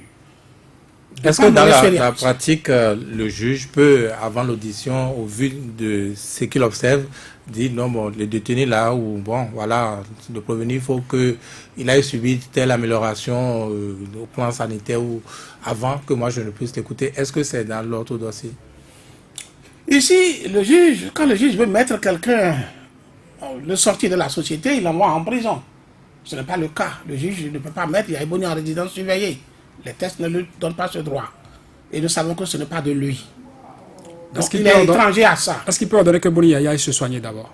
Est-ce que dans la pratique, le juge peut, avant l'audition, au vu de ce qu'il observe, dire non, bon, le détenu là, ou bon, voilà, le prévenu, il faut qu'il ait subi telle amélioration au plan sanitaire ou avant que moi je ne puisse l'écouter. Est-ce que c'est dans l'autre dossier? Ici, le juge, quand le juge veut mettre quelqu'un, le sortir de la société, il l'envoie en prison. Ce n'est pas le cas. Le juge ne peut pas mettre Yayi Boni en résidence surveillée. Les tests ne lui donnent pas ce droit. Et nous savons que ce n'est pas de lui. Donc il est étranger à ça. Est-ce qu'il peut ordonner que Boni Yayi aille se soigner d'abord?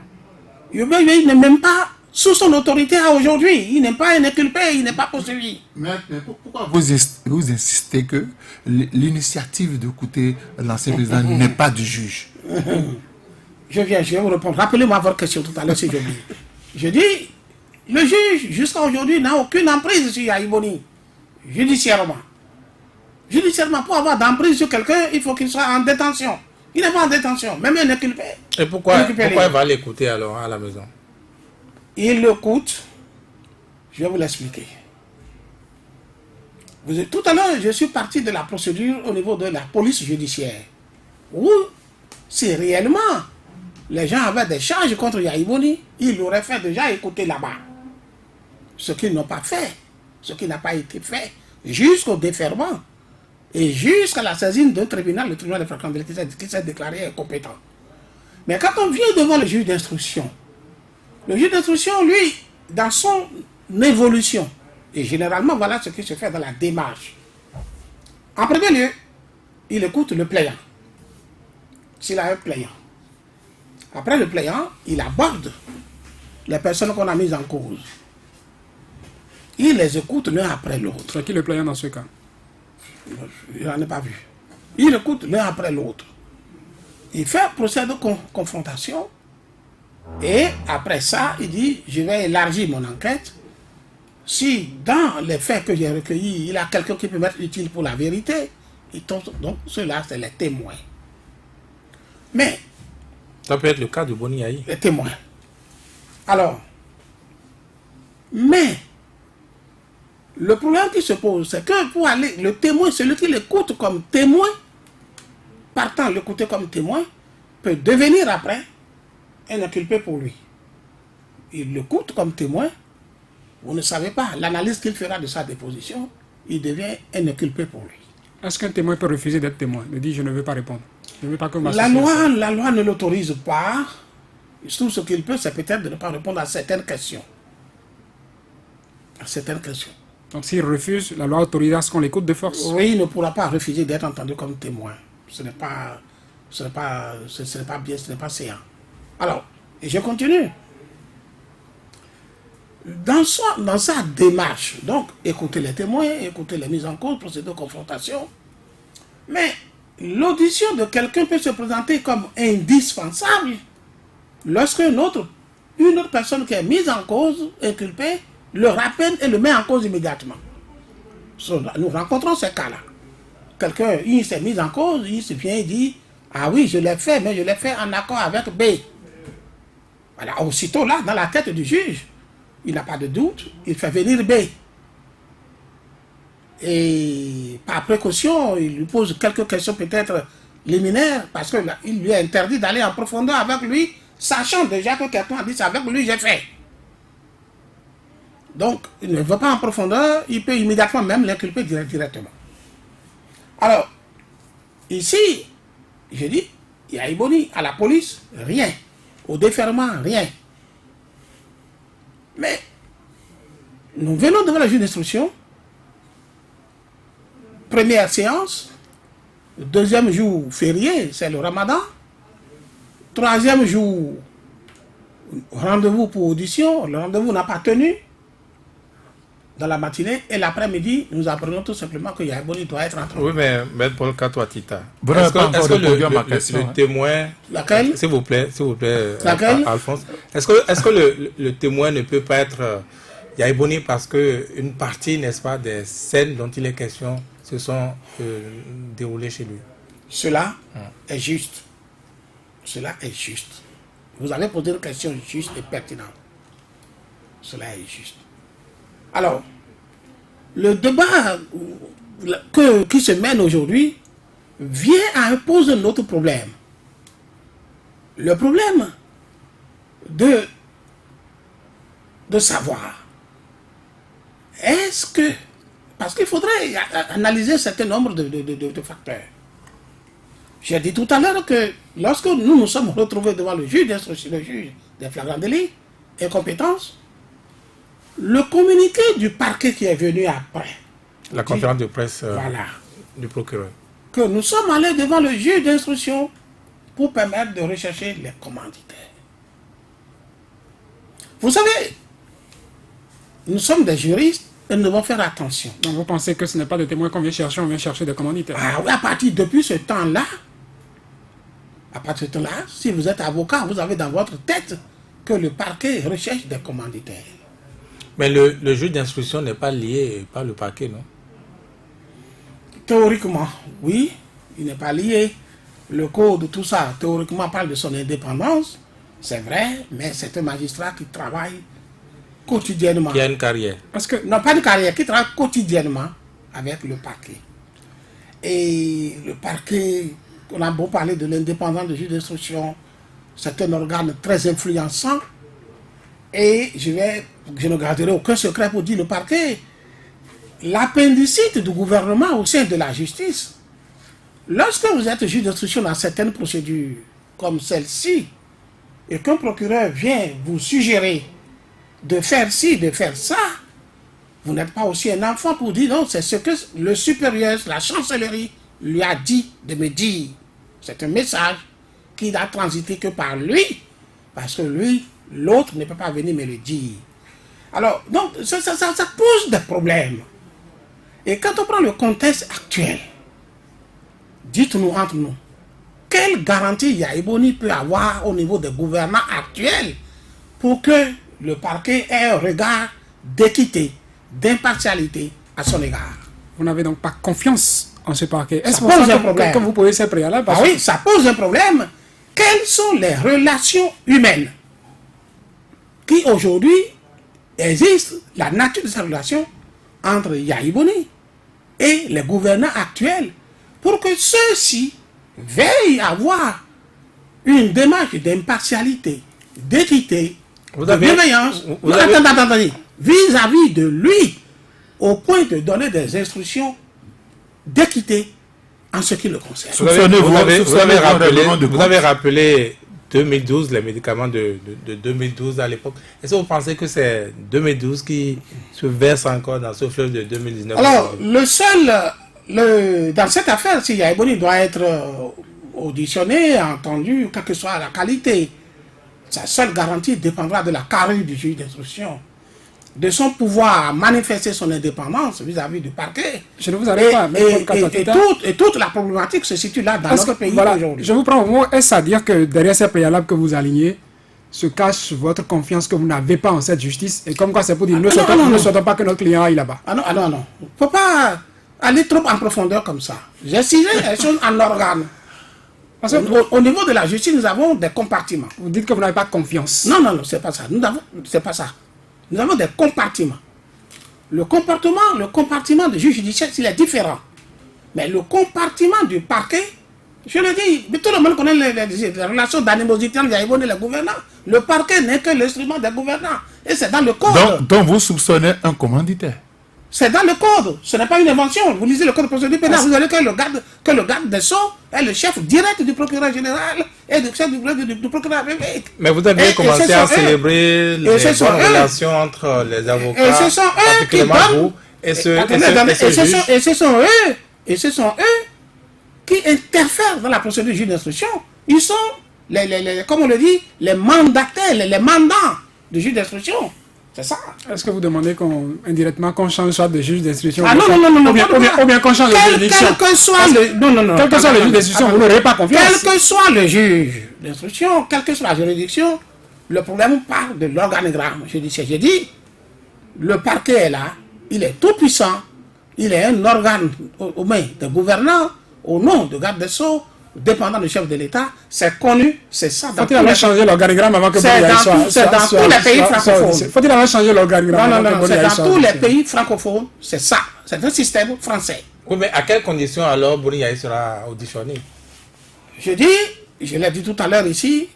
Il n'est même pas sous son autorité à aujourd'hui. Il n'est pas un inculpé, il n'est pas poursuivi. Mais pourquoi vous insistez que l'initiative d'écouter l'ancien président n'est pas du juge? Je vais vous répondre. Rappelez-moi votre question tout à l'heure si j'oublie. Je dis, le juge, jusqu'à aujourd'hui, n'a aucune emprise sur Yahya Boni, judiciairement. Judiciairement, pour avoir d'emprise sur quelqu'un, il faut qu'il soit en détention. Il n'est pas en détention, même un inculpé. Et pourquoi il va l'écouter alors à la maison? Il l'écoute. Je vais vous l'expliquer. Tout à l'heure, je suis parti de la procédure au niveau de la police judiciaire. Où, si réellement les gens avaient des charges contre Yahya Boni, ils l'auraient fait déjà écouter là-bas. Ce qu'ils n'ont pas fait, ce qui n'a pas été fait, jusqu'au déferment et jusqu'à la saisine d'un tribunal, le tribunal de Francoville, qui s'est déclaré incompétent. Mais quand on vient devant le juge d'instruction, le juge d'instruction, lui, dans son évolution, et généralement, voilà ce qui se fait dans la démarche. En premier lieu, il écoute le plaignant, s'il a un plaignant. Après le plaignant, il aborde les personnes qu'on a mises en cause. Il les écoute l'un après l'autre. C'est qui le plaignant dans ce cas? Je n'en ai pas vu. Il écoute l'un après l'autre. Il fait procès de confrontation. Et après ça, il dit, je vais élargir mon enquête. Si dans les faits que j'ai recueillis, il y a quelqu'un qui peut m'être utile pour la vérité, donc ceux-là, c'est les témoins. Mais ça peut être le cas de Boni Yayi. Les témoins. Alors, mais le problème qui se pose, c'est que pour aller, le témoin, celui qui l'écoute comme témoin, partant l'écouter comme témoin, peut devenir après un inculpé pour lui. Il l'écoute comme témoin, vous ne savez pas, l'analyse qu'il fera de sa déposition, il devient un inculpé pour lui. Est-ce qu'un témoin peut refuser d'être témoin? Il dit, je ne veux pas répondre. Je ne veux pas que la loi ne l'autorise pas. Tout ce qu'il peut, c'est peut-être de ne pas répondre à certaines questions. À certaines questions. Donc s'il refuse, la loi autorisera ce qu'on l'écoute de force? Oui, il ne pourra pas refuser d'être entendu comme témoin. Ce n'est pas bien, ce n'est pas séant. Alors, et je continue. Dans sa démarche, donc, écouter les témoins, écouter les mises en cause, procéder de confrontation, mais l'audition de quelqu'un peut se présenter comme indispensable lorsque une autre personne qui est mise en cause, inculpée, le rappelle et le met en cause immédiatement. Nous rencontrons ces cas-là. Quelqu'un, il s'est mis en cause, il se vient et dit, ah oui, je l'ai fait, mais je l'ai fait en accord avec B. Voilà, aussitôt là, dans la tête du juge, il n'a pas de doute, il fait venir B. Et par précaution, il lui pose quelques questions peut-être liminaires, parce qu'il lui est interdit d'aller en profondeur avec lui, sachant déjà que quelqu'un a dit, c'est avec lui j'ai fait. Donc, il ne va pas en profondeur, il peut immédiatement même l'inculper directement. Alors, ici, je dis, Yahya Boni, à la police, rien. Au déferment, rien. Mais, nous venons devant le juge d'instruction, première séance, deuxième jour férié, c'est le Ramadan, troisième jour, rendez-vous pour audition, le rendez-vous n'a pas tenu, dans la matinée, et l'après-midi, nous apprenons tout simplement que Yahya Boni doit être entré. Oui, mais Maître Paul Katouatita, est-ce que le témoin... Laquelle? S'il vous plaît, Laquelle? Alphonse. Est-ce que le témoin ne peut pas être Yahya Boni parce qu'une partie, n'est-ce pas, des scènes dont il est question se sont déroulées chez lui? Cela est juste. Cela est juste. Vous avez posé une question juste et pertinente. Cela est juste. Alors, le débat qui se mène aujourd'hui vient à poser un autre problème. Le problème de savoir, est-ce que, parce qu'il faudrait analyser un certain nombre de facteurs. J'ai dit tout à l'heure que lorsque nous nous sommes retrouvés devant le juge d'instruction, le juge des flagrants délits, incompétence, le communiqué du parquet qui est venu après. La conférence de presse voilà, du procureur. Que nous sommes allés devant le juge d'instruction pour permettre de rechercher les commanditaires. Vous savez, nous sommes des juristes et nous devons faire attention. Donc vous pensez que ce n'est pas des témoins qu'on vient chercher, on vient chercher des commanditaires. Ah oui, depuis ce temps-là, si vous êtes avocat, vous avez dans votre tête que le parquet recherche des commanditaires. Mais le juge d'instruction n'est pas lié par le parquet, non? Théoriquement, oui, il n'est pas lié. Le code, tout ça, théoriquement parle de son indépendance, c'est vrai, mais c'est un magistrat qui travaille quotidiennement. Qui a une carrière. Parce que, non, pas une carrière, qui travaille quotidiennement avec le parquet. Et le parquet, on a beau parler de l'indépendance du juge d'instruction, c'est un organe très influençant. Et je ne garderai aucun secret pour dire le parquet. L'appendicite du gouvernement au sein de la justice, lorsque vous êtes juge d'instruction dans certaines procédures comme celle-ci, et qu'un procureur vient vous suggérer de faire ci, de faire ça, vous n'êtes pas aussi un enfant pour dire non, c'est ce que le supérieur, la chancellerie, lui a dit de me dire. C'est un message qui n'a transité que par lui, parce que lui, l'autre ne peut pas venir me le dire. Alors, donc, ça pose des problèmes. Et quand on prend le contexte actuel, dites-nous entre nous, quelle garantie Yahya Boni peut avoir au niveau des gouvernants actuels pour que le parquet ait un regard d'équité, d'impartialité à son égard? Vous n'avez donc pas confiance en ce parquet. Est-ce Ça pose un problème. que vous posez ces préalables? Ah oui, ça pose un problème. Quelles sont les relations humaines qui aujourd'hui existent, la nature de ces relations entre Yahya Boni et les gouvernants actuels, pour que ceux-ci veillent à avoir une démarche d'impartialité, d'équité, de bienveillance, attendez, vis-à-vis de lui, au point de donner des instructions d'équité en ce qui le concerne. Vous avez rappelé 2012, les médicaments de 2012 à l'époque. Est-ce que vous pensez que c'est 2012 qui se verse encore dans ce fleuve de 2019? Alors, dans cette affaire, si Yahya Boni doit être auditionné, entendu, quelle que soit la qualité, sa seule garantie dépendra de la carrure du juge d'instruction, de son pouvoir à manifester son indépendance vis-à-vis du parquet. Je ne vous arrête pas. Et toute la problématique se situe là dans notre pays aujourd'hui. Je vous prends au mot. Est-ce à dire que derrière ces préalables que vous alignez se cache votre confiance que vous n'avez pas en cette justice? Et comme quoi c'est pour dire, ne souhaitons pas que notre client aille là-bas. Ah non. Il ne faut pas aller trop en profondeur comme ça. J'ai ciblé les choses en organes. Au niveau de la justice, nous avons des compartiments. Vous dites que vous n'avez pas confiance. Non, c'est pas ça. C'est pas ça. Nous avons des compartiments. Le compartiment du juge judiciaire, il est différent. Mais le compartiment du parquet, je le dis, tout le monde connaît les relations d'animosité entre Yahya Boni et les gouvernants. Le parquet n'est que l'instrument des gouvernants. Et c'est dans le code. Donc vous soupçonnez un commanditaire? C'est dans le code. Ce n'est pas une invention. Vous lisez le code de procédure pénale, vous verrez que le garde des Sceaux est le chef direct du procureur général et du chef du procureur public. Mais vous avez commencé à célébrer les bonnes relations entre les avocats, et ce sont eux qui donnent. Et ce sont eux qui interfèrent dans la procédure de juge d'instruction. Ils sont, comme on le dit, les mandataires, les mandants du juge d'instruction. C'est ça. Est-ce que vous demandez indirectement qu'on change soit de juge d'instruction? Ah non, ou bien qu'on change de juridiction? Quel que soit le juge d'instruction, vous n'aurez pas confiance. Quel que soit le juge d'instruction, quelle que soit la juridiction, le problème part de l'organigramme judiciaire. J'ai dit, le parquet est là, il est tout puissant, il est un organe aux mains des gouvernants, au nom de garde des Sceaux, dépendant du chef de l'État, c'est connu, c'est ça. Faut-il avoir changé l'organigramme avant que c'est dans tous les pays francophones. Faut-il avoir changé l'organigramme? Non, c'est dans tous les pays francophones, c'est ça. C'est un système français. Oui, mais à quelles conditions alors Boni Yahi sera auditionné? Je l'ai dit tout à l'heure ici,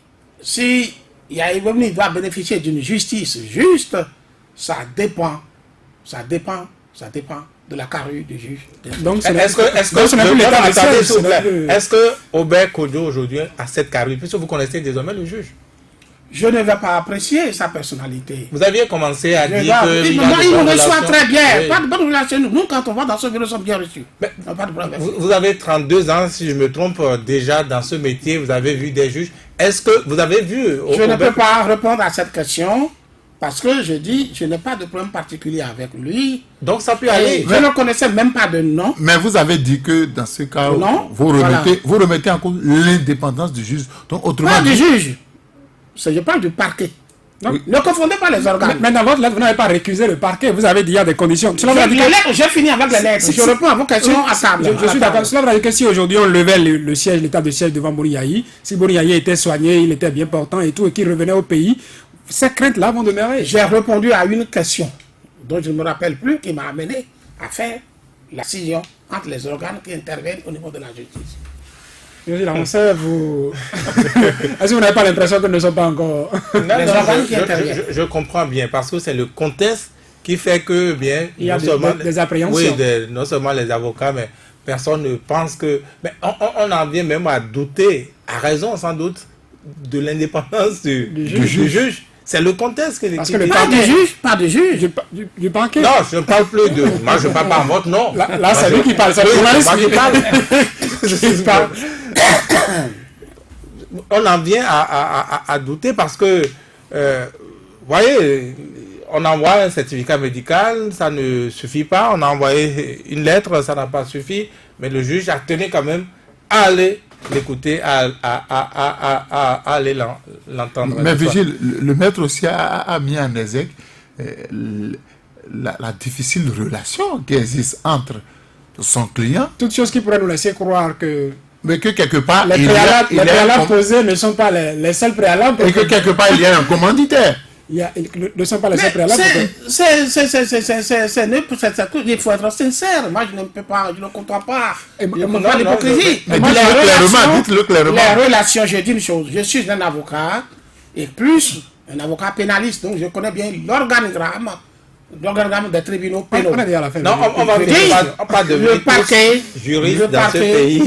si Yahya Boni doit bénéficier d'une justice juste, ça dépend de la carrure du juge. Donc, est-ce que Aubert Kojo aujourd'hui a cette carrure, puisque vous connaissez désormais le juge? Je ne vais pas apprécier sa personnalité. Vous aviez commencé à dire que... Il nous reçoit très bien. Oui. Pas de bonne relation. Nous, quand on va dans ce bureau, nous sommes bien reçus. Mais pas de problème. Vous avez 32 ans, si je me trompe, déjà dans ce métier, vous avez vu des juges. Est-ce que vous avez vu... Je ne peux pas répondre à cette question Parce que je dis, je n'ai pas de problème particulier avec lui. Donc ça peut Et aller. je ne connaissais même pas de nom. Mais vous avez dit que dans ce cas, Non, vous remettez en cause l'indépendance du juge. Donc, autrement Pas du dit, juge. Je parle du parquet. Donc, Ne confondez pas les organes. mais dans votre lettre, vous n'avez pas récusé le parquet. Vous avez dit il y a des conditions. Cela veut dire que- J'ai fini avec les lettres. Je réponds à vos questions à table. Je suis d'accord. Cela veut dire que si aujourd'hui on levait le siège, l'état de siège devant Boniaï, si Boniaï était soigné, il était bien portant et tout, et qu'il revenait au pays, ces craintes-là vont demeurer. J'ai répondu à une question dont je ne me rappelle plus qui m'a amené à faire la scission entre les organes qui interviennent au niveau de la justice. Je dis, là, on sait, vous. Est-ce que vous n'avez pas l'impression que nous ne sommes pas encore. Les organes qui interviennent. Je comprends bien, parce que c'est le contexte qui fait que, bien, Il y a non des- seulement- des appréhensions. Oui, non seulement les avocats, mais personne ne pense que... Mais on en vient même à douter, à raison sans doute, de l'indépendance du juge. C'est le contexte Parce que le Pas de juge, pas de juge. Du parquet. Non, je ne parle plus de... Moi, je ne parle pas en votre nom. Là, c'est lui qui parle. C'est le Oui, journaliste c'est moi qui parle. qui parle. On en vient à douter parce que, voyez, on envoie un certificat médical, ça ne suffit pas. On a envoyé une lettre, ça n'a pas suffi. Mais le juge a tenu quand même à aller l'écouter, à aller l'entendre. mais Vigile, le maître aussi a mis en exergue la difficile relation qui existe entre son client, Toutes choses qui pourraient nous laisser croire que mais que quelque part, les préalables posés ne sont pas les seuls préalables. et que quelque part, il y a un commanditaire. Ne sont pas les seuls préalables. Il faut être sincère. Moi, je ne peux pas, je ne comprends pas. Et Je ne moi, comprends pas l'hypocrisie. Mais Moi, dites-le clairement. Les relations, je dis une chose. Je suis un avocat et plus un avocat pénaliste. Donc, je connais bien l'organigramme des tribunaux pénaux. On est déjà à la fin. Non, on va pas devenir Le parquet, juriste dans ce pays.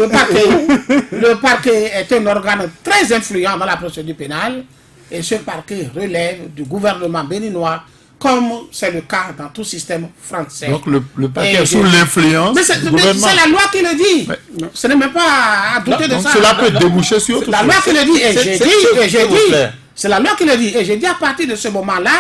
le parquet est un organe très influent dans la procédure pénale et ce parquet relève du gouvernement béninois comme c'est le cas dans tout système français. Donc le paquet Et est sous l'influence Mais c'est du gouvernement. la loi qui le dit. Ce n'est même pas à douter de Donc ça. cela peut déboucher sur autre La chose. loi qui le dit, et C'est- j'ai c'est- dit, c'est- et j'ai s'il vous dit, plaît. c'est la loi qui le dit, et j'ai dit à partir de ce moment-là,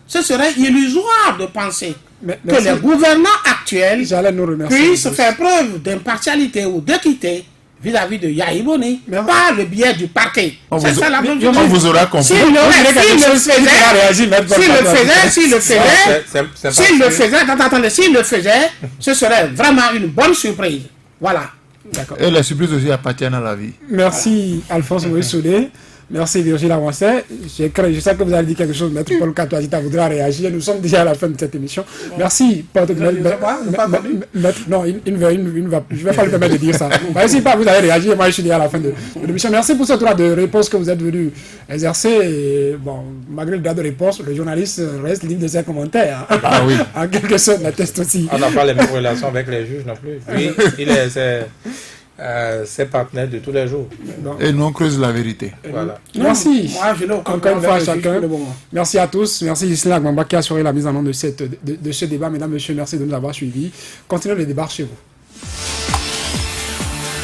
ce serait illusoire de penser Mais- que merci. les gouvernants actuels J'allais nous remercier. puissent faire preuve d'impartialité ou d'équité vis-à-vis de Yahi Boni Merci. par le biais du parquet. On C'est vous- ça la même on chose. vous aura compris. S'il Vous direz quelque chose qui fera réagir, maître s'il le Paul-Paul. faisait, s'il le faisait, attendez, s'il le faisait, ce serait vraiment une bonne surprise. Voilà. D'accord. Et les surprises aussi appartiennent à la vie. Merci Alphonse Moïse Soudé. Merci Virgile Avancet. Je sais que vous avez dit quelque chose, maître Paul Katoazita voudra réagir. Nous sommes déjà à la fin de cette émission. Merci. Non, je ne vais pas lui permettre de dire ça. Si pas vous avez réagi, moi je suis déjà à la fin de l'émission. Merci pour ce droit de réponse que vous êtes venu exercer. Et, bon, malgré le droit de réponse, le journaliste reste libre de ses commentaires. Ah oui. En quelque sorte, la teste aussi. On n'a pas les mêmes relations avec les juges non plus. Lui, c'est partenaire de tous les jours. Et nous on creuse la vérité. Voilà. Merci. Moi, je n'ai aucun Encore une fois à problème avec le chacun. juge pour le moment. Merci à tous. Merci Gisela Gbamba qui a assuré la mise en œuvre de ce débat. Mesdames, Messieurs, merci de nous avoir suivis. Continuez le débat chez vous.